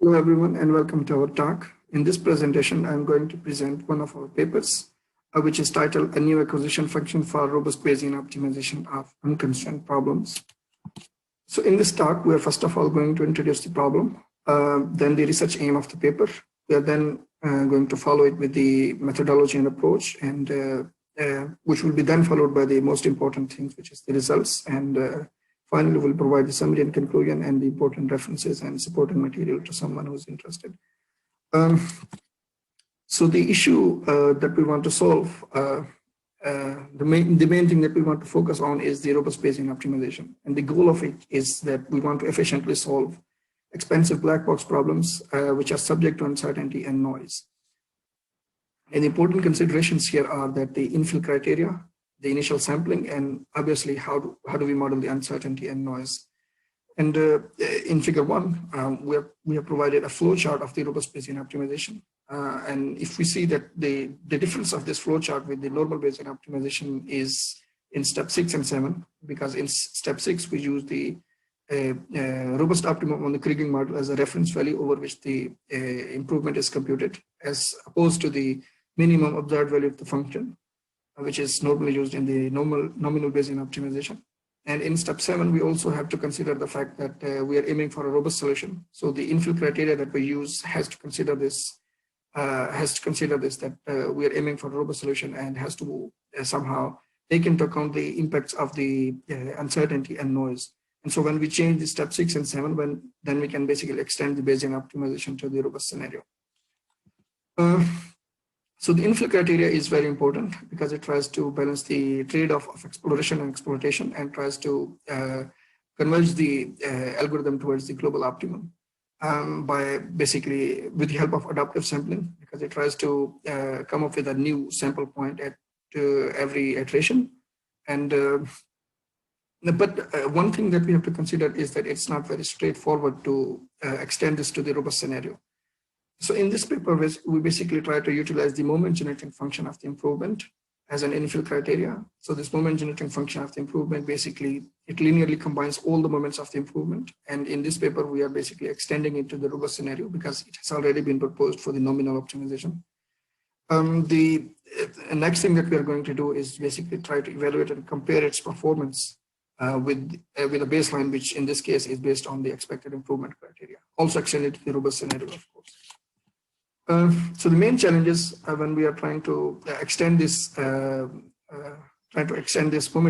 Hello everyone and welcome to our talk. In this presentation, I'm going to present one of our papers, which is titled A New Acquisition Function for Robust Bayesian Optimization of Unconstrained Problems. So in this talk, we are first of all going to introduce the problem, then the research aim of the paper. We are then going to follow it with the methodology and approach, and which will be then followed by the most important things, which is the results. And finally, we'll provide the summary and conclusion and the important references and supporting material to someone who's interested. So the issue that we want to solve, the main thing that we want to focus on is the robust Bayesian optimization. And the goal of it is that we want to efficiently solve expensive black box problems, which are subject to uncertainty and noise. And important considerations here are that the infill criteria, the initial sampling, and obviously how do we model the uncertainty and noise. And in figure 1, we have provided a flow chart of the robust Bayesian optimization. And if we see that the difference of this flow chart with the normal Bayesian optimization is in step 6 and 7, because in step 6 we use the robust optimum on the Kriging model as a reference value over which the improvement is computed, as opposed to the minimum observed value of the function, which is normally used in the nominal Bayesian optimization. And in step 7, we also have to consider the fact that we are aiming for a robust solution. So the infill criteria that we use has to consider this, that we are aiming for a robust solution and has to somehow take into account the impacts of the uncertainty and noise. And so when we change the step 6 and 7, then we can basically extend the Bayesian optimization to the robust scenario. So the infill criteria is very important because it tries to balance the trade-off of exploration and exploitation and tries to converge the algorithm towards the global optimum by basically with the help of adaptive sampling, because it tries to come up with a new sample point at every iteration. And but one thing that we have to consider is that it's not very straightforward to extend this to the robust scenario. So in this paper, we basically try to utilize the moment generating function of the improvement as an infill criteria. So this moment generating function of the improvement, basically, it linearly combines all the moments of the improvement. And in this paper, we are basically extending it to the robust scenario because it has already been proposed for the nominal optimization. The next thing that we are going to do is basically try to evaluate and compare its performance with a baseline, which in this case is based on the expected improvement criteria, also extended to the robust scenario, of course. So the main challenges when we are trying to extend this moment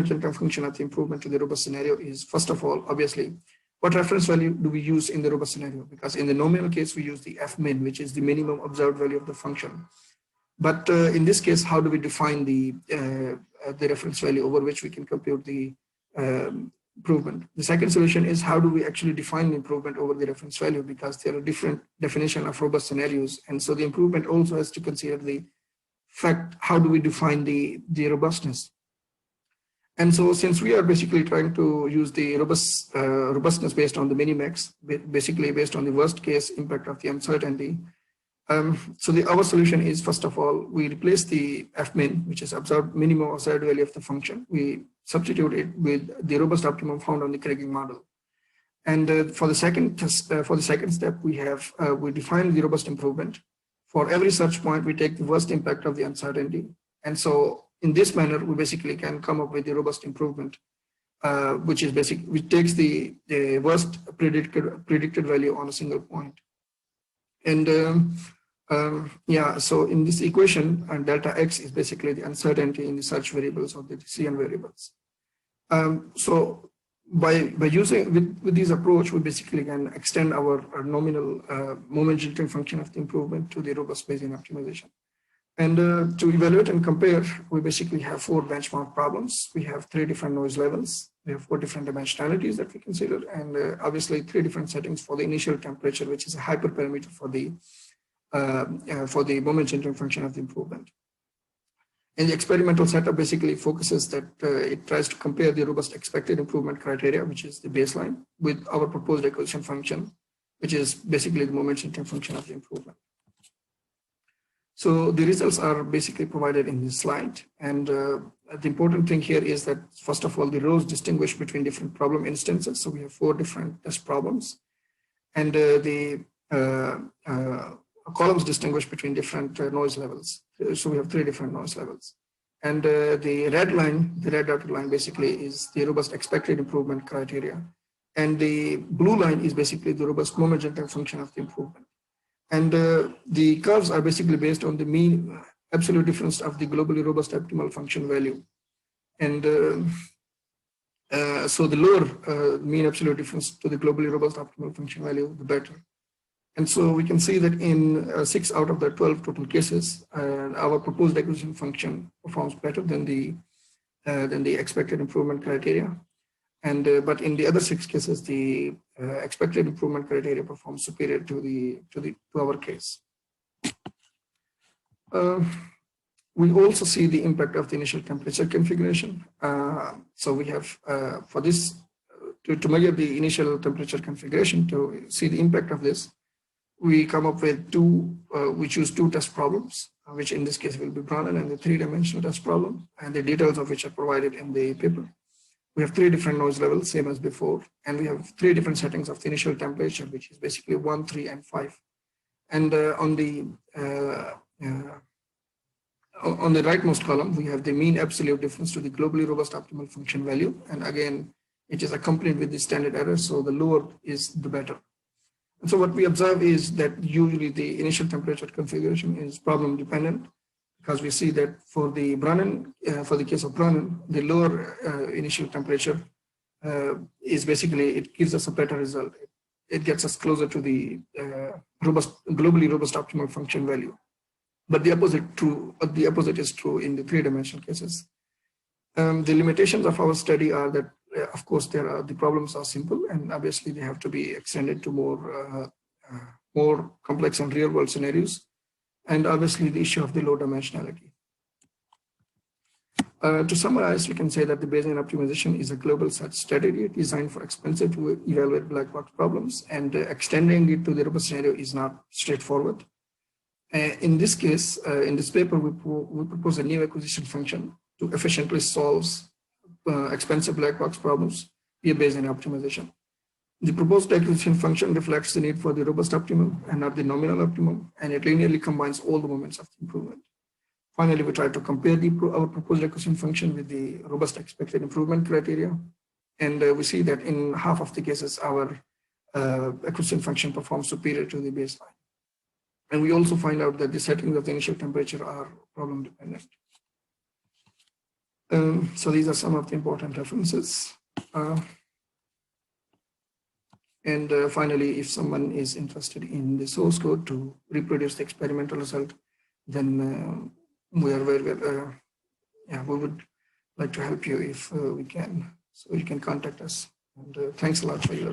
generating function of the improvement to the robust scenario is, first of all, obviously, what reference value do we use in the robust scenario? Because in the nominal case, we use the fmin, which is the minimum observed value of the function. But in this case, how do we define the reference value over which we can compute the improvement? The second solution is, how do we actually define the improvement over the reference value, because there are different definitions of robust scenarios. And so the improvement also has to consider the fact, how do we define the robustness? And so since we are basically trying to use the robustness based on the minimax, basically based on the worst case impact of the uncertainty, so our solution is, first of all, we replace the fmin, which is minimum observed value of the function. We substitute it with the robust optimum found on the Kriging model. And for the second step, we define the robust improvement. For every such point, we take the worst impact of the uncertainty. And so in this manner, we basically can come up with the robust improvement, which takes the worst predicted value on a single point. And so in this equation, delta x is basically the uncertainty in the search variables or the decision variables. So by using with this approach, we basically can extend our nominal moment generating function of the improvement to the robust Bayesian optimization. And to evaluate and compare, we basically have 4 benchmark problems. We have 3 different noise levels. We have 4 different dimensionalities that we consider, and obviously 3 different settings for the initial temperature, which is a hyperparameter for the moment generating function of the improvement. And the experimental setup basically focuses that it tries to compare the robust expected improvement criteria, which is the baseline, with our proposed acquisition function, which is basically the moment generating function of the improvement. So the results are basically provided in this slide. And the important thing here is that, first of all, the rows distinguish between different problem instances. So we have 4 different test problems. And the columns distinguish between different noise levels. So we have 3 different noise levels. And the red line, the red dotted line basically is the robust expected improvement criteria. And the blue line is basically the robust moment and function of the improvement. And the curves are basically based on the mean absolute difference of the globally robust optimal function value. And so the lower mean absolute difference to the globally robust optimal function value, the better. And so we can see that in 6 out of the 12 total cases, our proposed acquisition function performs better than the expected improvement criteria. And but in the other 6 cases, the expected improvement criteria performs superior to our case. We also see the impact of the initial temperature configuration. So we have for this to measure the initial temperature configuration to see the impact of this. We come up with we choose 2 test problems, which in this case will be Brennan and the 3-dimensional test problem, and the details of which are provided in the paper. We have 3 different noise levels, same as before, and we have 3 different settings of the initial temperature, which is basically 1, 3, and 5. And on the rightmost column, we have the mean absolute difference to the globally robust optimal function value, and again, it is accompanied with the standard error, so the lower is the better. And so what we observe is that usually the initial temperature configuration is problem dependent, because we see that for the Brennan, for the case of Brennan, the lower initial temperature is basically, it gives us a better result. It gets us closer to the globally robust optimal function value. But the opposite is true in the 3-dimensional cases. The limitations of our study are that, of course, the problems are simple, and obviously they have to be extended to more complex and real-world scenarios, and obviously the issue of the low dimensionality. To summarize, we can say that the Bayesian optimization is a global search strategy designed for expensive to evaluate black box problems, and extending it to the robust scenario is not straightforward. In this case, in this paper, we propose a new acquisition function to efficiently solve expensive black box problems via Bayesian optimization. The proposed acquisition function reflects the need for the robust optimum and not the nominal optimum, and it linearly combines all the moments of the improvement. Finally, we try to compare our proposed acquisition function with the robust expected improvement criteria, and we see that in half of the cases, our acquisition function performs superior to the baseline. And we also find out that the settings of the initial temperature are problem dependent. So these are some of the important references. And finally, if someone is interested in the source code to reproduce the experimental result, then we would like to help you if we can. So you can contact us. And thanks a lot for your